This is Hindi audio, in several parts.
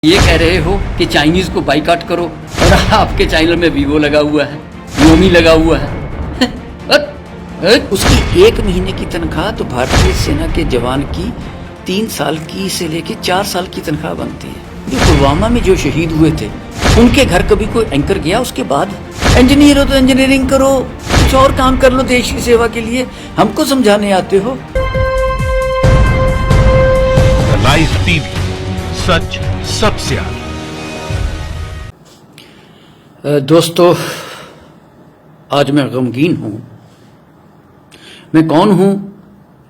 ये कह रहे हो कि चाइनीज को बाइकआउट करो और आपके चैनल में वीवो लगा हुआ है, योमी लगा हुआ है। उसकी 1 महीने की तनख्वाह तो भारतीय सेना के जवान की 3 साल की से लेके 4 साल की तनख्वाह बनती है। जो पुलवामा में जो शहीद हुए थे उनके घर कभी कोई एंकर गया? उसके बाद इंजीनियर हो तो इंजीनियरिंग करो, कुछ और काम कर लो देश की सेवा के लिए, हमको समझाने आते हो। लाइव टीवी, सच सबसे आगे। दोस्तों, आज मैं गमगीन हूं। मैं कौन हूं?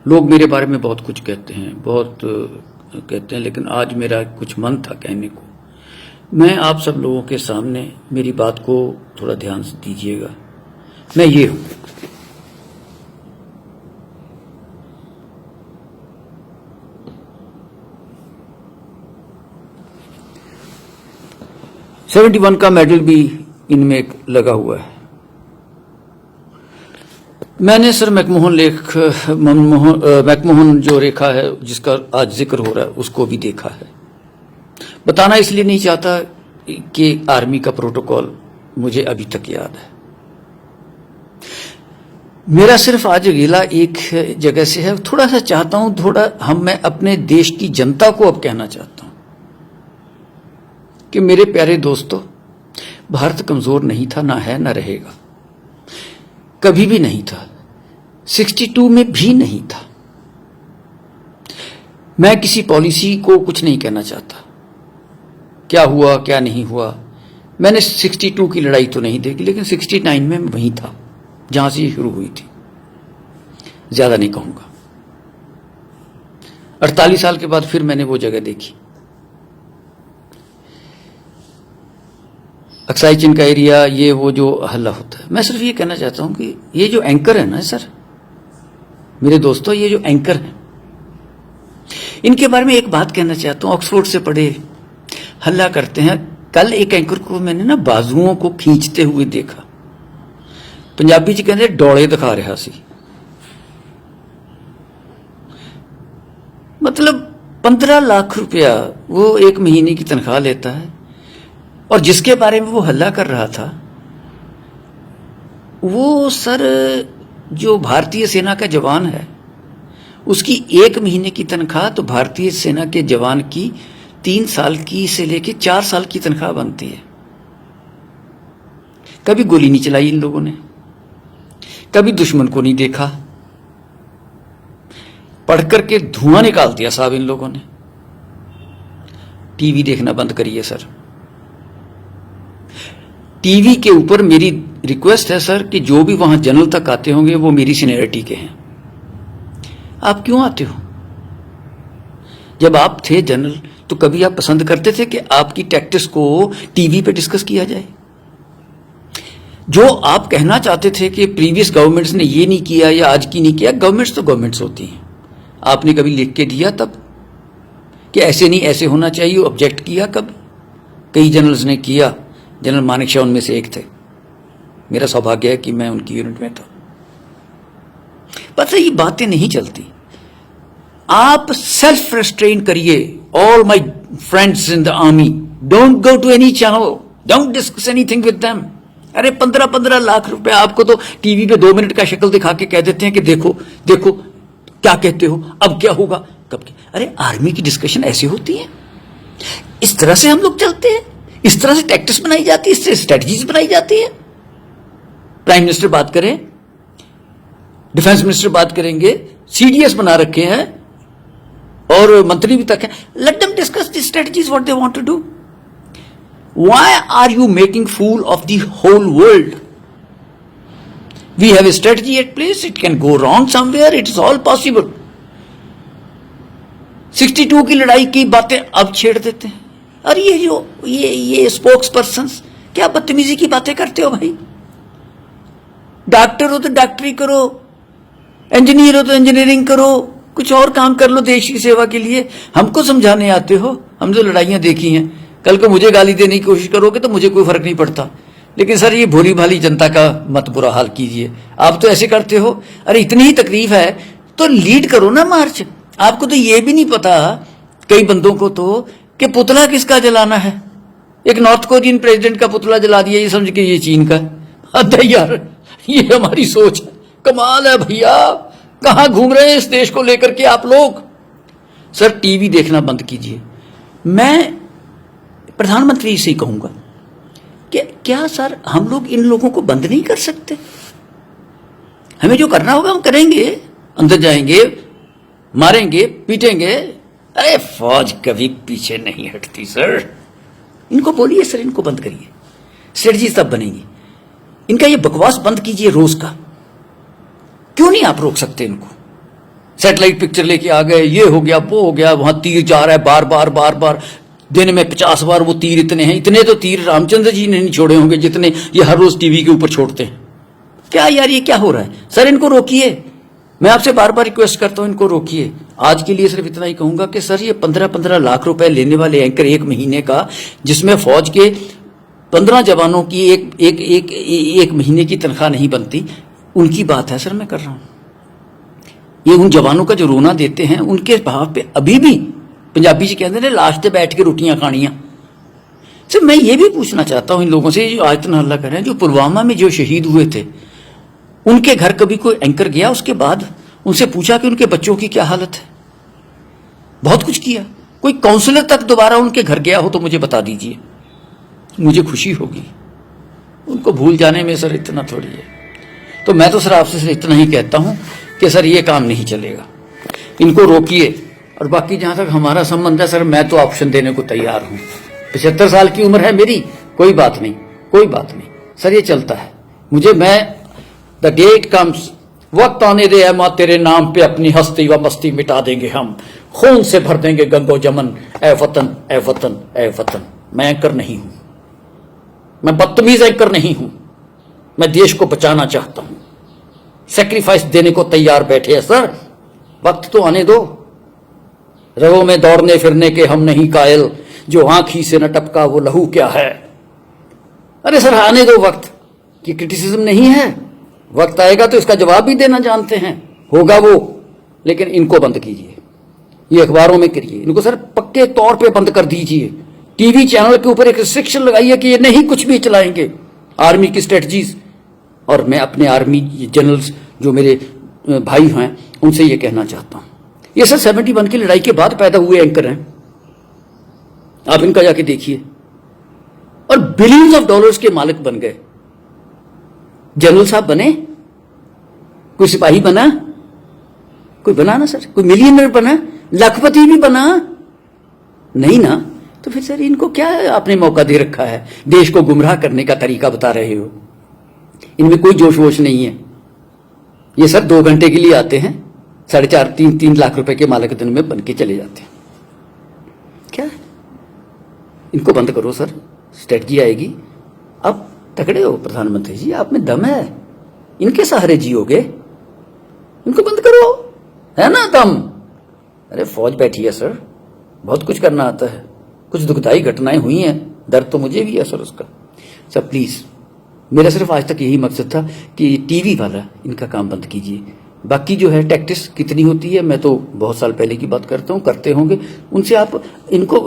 लोग मेरे बारे में बहुत कुछ कहते हैं, लेकिन आज मेरा कुछ मन था कहने को। मैं आप सब लोगों के सामने मेरी बात को थोड़ा ध्यान से दीजिएगा। मैं ये हूं। $71 का मेडल भी इनमें लगा हुआ है। मैंने सर मैकमोहन जो रेखा है जिसका आज जिक्र हो रहा है उसको भी देखा है। बताना इसलिए नहीं चाहता कि आर्मी का प्रोटोकॉल मुझे अभी तक याद है। मेरा सिर्फ आज गिला एक जगह से है। थोड़ा सा चाहता हूं मैं अपने देश की जनता को अब कहना चाहता हूं कि मेरे प्यारे दोस्तों, भारत कमजोर नहीं था, ना है, ना रहेगा, कभी भी नहीं था, 62 में भी नहीं था। मैं किसी पॉलिसी को कुछ नहीं कहना चाहता, क्या हुआ क्या नहीं हुआ। मैंने 62 की लड़ाई तो नहीं देखी, लेकिन 69 में मैं वहीं था जहां से ये शुरू हुई थी। ज्यादा नहीं कहूंगा। 48 साल के बाद फिर मैंने वो जगह देखी, अक्साई चिन का एरिया, ये वो जो हल्ला होता है। मैं सिर्फ ये कहना चाहता हूं कि ये जो एंकर है ना सर, मेरे दोस्तों, ये जो एंकर हैं, इनके बारे में एक बात कहना चाहता हूं। ऑक्सफोर्ड से पढ़े, हल्ला करते हैं। कल एक एंकर को मैंने ना बाजुओं को खींचते हुए देखा। पंजाबी च कहते डोले दिखा रहा सी। मतलब 15 लाख रुपया वो 1 महीने की तनख्वाह लेता है, और जिसके बारे में वो हल्ला कर रहा था वो सर जो भारतीय सेना का जवान है, उसकी 1 महीने की तनख्वाह तो भारतीय सेना के जवान की 3 साल की से लेके 4 साल की तनख्वाह बनती है। कभी गोली नहीं चलाई इन लोगों ने, कभी दुश्मन को नहीं देखा, पढ़ करके धुआं निकाल दिया साहब इन लोगों ने। टीवी देखना बंद करिए सर। टीवी के ऊपर मेरी रिक्वेस्ट है सर कि जो भी वहां जनरल तक आते होंगे वो मेरी सीनियरिटी के हैं। आप क्यों आते हो? जब आप थे जनरल तो कभी आप पसंद करते थे कि आपकी टैक्टिक्स को टीवी पे डिस्कस किया जाए? जो आप कहना चाहते थे कि प्रीवियस गवर्नमेंट्स ने ये नहीं किया या आज की नहीं किया, गवर्नमेंट्स तो गवर्नमेंट्स होती हैं। आपने कभी लिख के दिया तब कि ऐसे नहीं ऐसे होना चाहिए? ऑब्जेक्ट किया कब? कई जनरल्स ने किया। जनरल मानेकशॉ उनमें से एक थे। मेरा सौभाग्य है कि मैं उनकी यूनिट में था। पता ये बातें नहीं चलती। आप सेल्फ रेस्ट्रेन करिए। All my friends in the army, don't go to any channel, don't discuss anything with them. अरे 15-15 लाख रुपए आपको तो टीवी पे 2 मिनट का शक्ल दिखा के कह देते हैं कि देखो देखो क्या कहते हो, अब क्या होगा, कब क्या। अरे आर्मी की डिस्कशन ऐसी होती है, इस तरह से हम लोग चलते हैं, इस तरह से टैक्टिक्स बनाई जाती है, इससे स्ट्रेटजीज बनाई जाती है। प्राइम मिनिस्टर बात करें, डिफेंस मिनिस्टर बात करेंगे, सीडीएस बना रखे हैं और मंत्री भी तक हैं। Let them discuss the strategies what they want to do. Why are you making fool of the whole world? We have a strategy at place, it can go wrong somewhere, it is all possible. 62 की लड़ाई की बातें अब छेड़ देते हैं। और ये स्पोक्स पर्सन्स क्या बदतमीजी की बातें करते हो भाई? डॉक्टर हो तो डॉक्टरी करो, इंजीनियर हो तो इंजीनियरिंग करो, कुछ और काम कर लो देश की सेवा के लिए, हमको समझाने आते हो। हम जो लड़ाइयां देखी हैं, कल को मुझे गाली देने की कोशिश करोगे तो मुझे कोई फर्क नहीं पड़ता, लेकिन सर ये भोली भाली जनता का मत बुरा हाल कीजिए। आप तो ऐसे करते हो। अरे इतनी ही तकलीफ है तो लीड करो ना मार्च। आपको तो ये भी नहीं पता, कई बंदों को तो कि पुतला किसका जलाना है। एक नॉर्थ कोरियन प्रेसिडेंट का पुतला जला दिया, ये समझ के ये चीन का। हद है यार, ये हमारी सोच है। कमाल है भैया, कहां घूम रहे हैं इस देश को लेकर के आप लोग। सर टीवी देखना बंद कीजिए। मैं प्रधानमंत्री से ही कहूंगा कि क्या सर हम लोग इन लोगों को बंद नहीं कर सकते? हमें जो करना होगा हम करेंगे, अंदर जाएंगे, मारेंगे, पीटेंगे। अरे फौज कभी पीछे नहीं हटती सर। इनको बोलिए सर, इनको बंद करिए, स्ट्रेटजी तब बनेगी। इनका ये बकवास बंद कीजिए रोज का। क्यों नहीं आप रोक सकते इनको? सैटेलाइट पिक्चर लेके आ गए, ये हो गया, वो हो गया, वहां तीर जा रहा है बार बार बार बार, दिन में 50 बार वो तीर इतने हैं। इतने तो तीर रामचंद्र जी ने नहीं छोड़े होंगे जितने ये हर रोज टीवी के ऊपर छोड़ते हैं। क्या यार, ये क्या हो रहा है? सर इनको रोकिए, मैं आपसे बार बार रिक्वेस्ट करता हूं, इनको रोकिए। आज के लिए सिर्फ इतना ही कहूंगा कि सर ये 15-15 लाख रुपए लेने वाले एंकर एक महीने का, जिसमें फौज के 15 जवानों की एक महीने की तनख्वाह नहीं बनती, उनकी बात है सर मैं कर रहा हूं। ये उन जवानों का जो रोना देते हैं, उनके भाव पे अभी भी पंजाबी जी कहते हैं लाश पे बैठ के रोटियां खानियां। सर मैं ये भी पूछना चाहता हूं इन लोगों से जो आज इतना हल्ला कर रहे हैं, जो पुलवामा में जो शहीद हुए थे, उनके घर कभी कोई एंकर गया उसके बाद? उनसे पूछा कि उनके बच्चों की क्या हालत है? बहुत कुछ किया। कोई काउंसलर तक दोबारा उनके घर गया हो तो मुझे बता दीजिए, मुझे खुशी होगी। उनको भूल जाने में सर इतना थोड़ी है। तो मैं तो सर आपसे सिर्फ इतना ही कहता हूं कि सर ये काम नहीं चलेगा, इनको रोकिए। और बाकी जहां तक हमारा संबंध है सर, मैं तो ऑप्शन देने को तैयार हूं। 75 साल की उम्र है मेरी, कोई बात नहीं, कोई बात नहीं सर, ये चलता है मुझे। मैं द डेट कम्स, वक्त आने दे है मां तेरे नाम पे अपनी हस्ती व मस्ती मिटा देंगे हम, खून से भर देंगे गंगो जमन, ए वतन ए वतन ए वतन। मैं एंकर नहीं हूं, मैं बदतमीज एंकर नहीं हूं, मैं देश को बचाना चाहता हूं। सेक्रीफाइस देने को तैयार बैठे हैं सर, वक्त तो आने दो। रगों में दौड़ने फिरने के हम नहीं कायल, जो आंखी से न टपका वो लहू क्या है। अरे सर आने दो वक्त, कि क्रिटिसिज्म नहीं है। वक्त आएगा तो इसका जवाब भी देना जानते हैं, होगा वो। लेकिन इनको बंद कीजिए, ये अखबारों में करिए, इनको सर पक्के तौर पे बंद कर दीजिए। टीवी चैनल के ऊपर एक रिस्ट्रिक्शन लगाइए कि ये नहीं कुछ भी चलाएंगे आर्मी की स्ट्रेटजीज। और मैं अपने आर्मी जनरल्स जो मेरे भाई हैं उनसे ये कहना चाहता हूं, ये सर 71 की लड़ाई के बाद पैदा हुए एंकर हैं, आप इनका जाके देखिए, और बिलियंस ऑफ डॉलर्स के मालिक बन गए। जनरल साहब बने, कोई सिपाही बना, कोई बना ना सर, कोई मिलियनर बना, लखपति भी बना नहीं ना। तो फिर सर इनको क्या आपने मौका दे रखा है? देश को गुमराह करने का तरीका बता रहे हो। इनमें कोई जोश वोश नहीं है। ये सर 2 घंटे के लिए आते हैं, 4.5-3 लाख रुपए के मालिक दिन में बन के चले जाते हैं। क्या है? इनको बंद करो सर, स्ट्रेटजी आएगी। अब तकड़े हो प्रधानमंत्री जी, आप में दम है, इनके सहारे जियोगे, इनको बंद करो, है ना दम। अरे फौज बैठी है सर, बहुत कुछ करना आता है, कुछ दुखदाई घटनाएं हुई हैं, दर्द तो मुझे भी है सर उसका। सर प्लीज, मेरा सिर्फ आज तक यही मकसद था कि टीवी वाला इनका काम बंद कीजिए। बाकी जो है टैक्टिस कितनी होती है, मैं तो बहुत साल पहले की बात करता हूँ, करते होंगे, उनसे आप इनको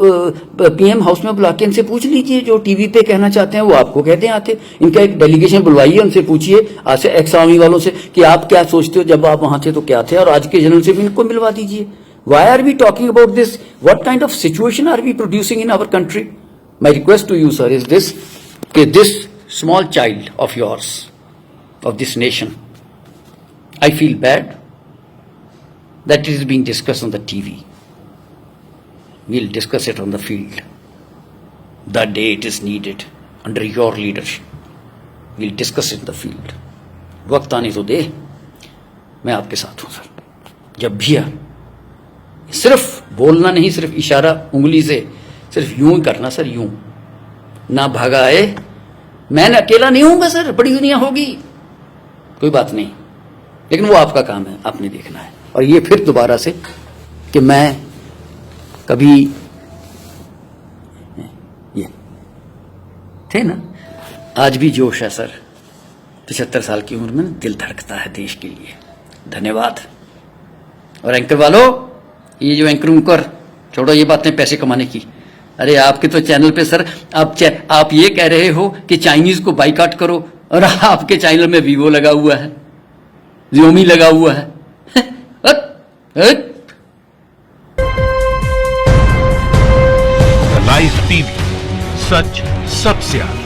पीएम हाउस में बुला के इनसे पूछ लीजिए, जो टीवी पे कहना चाहते हैं वो आपको कहते हैं आते। इनका एक डेलीगेशन बुलवाइए, उनसे पूछिए आज एक्स आर्मी वालों से कि आप क्या सोचते हो, जब आप वहां थे तो क्या थे, और आज के जनरल से भी इनको मिलवा दीजिए। Why are we talking about this? What kind of situation are we producing in our country? My request to you sir is this, कि this small child of yours, of this nation, I feel bad that it is being discussed on the TV. We'll discuss it on the field. The day it is needed, under your leadership. We'll discuss it in the field. वक्त आने तो दे, मैं आपके साथ हूं सर। जब भी आ, सिर्फ बोलना नहीं, सिर्फ इशारा उंगली से, सिर्फ यूं ही करना सर, यूं ना भागा आए। मैं अकेला नहीं हूंगा सर, बड़ी दुनिया होगी, कोई बात नहीं, लेकिन वो आपका काम है, आपने देखना है। और ये फिर दोबारा से कि मैं कभी ये थे ना, आज भी जोश है सर। 75 साल की उम्र में दिल धड़कता है देश के लिए। धन्यवाद। और एंकर वालों, ये जो एंकर उनकर छोड़ो ये बातें पैसे कमाने की, अरे आपके तो चैनल पे सर आप ये कह रहे हो कि चाइनीज को बाइकआउट करो और आपके चैनल में वीवो लगा हुआ है, Xiaomi लगा हुआ है। लाइव टीवी, सच सबसे आगे।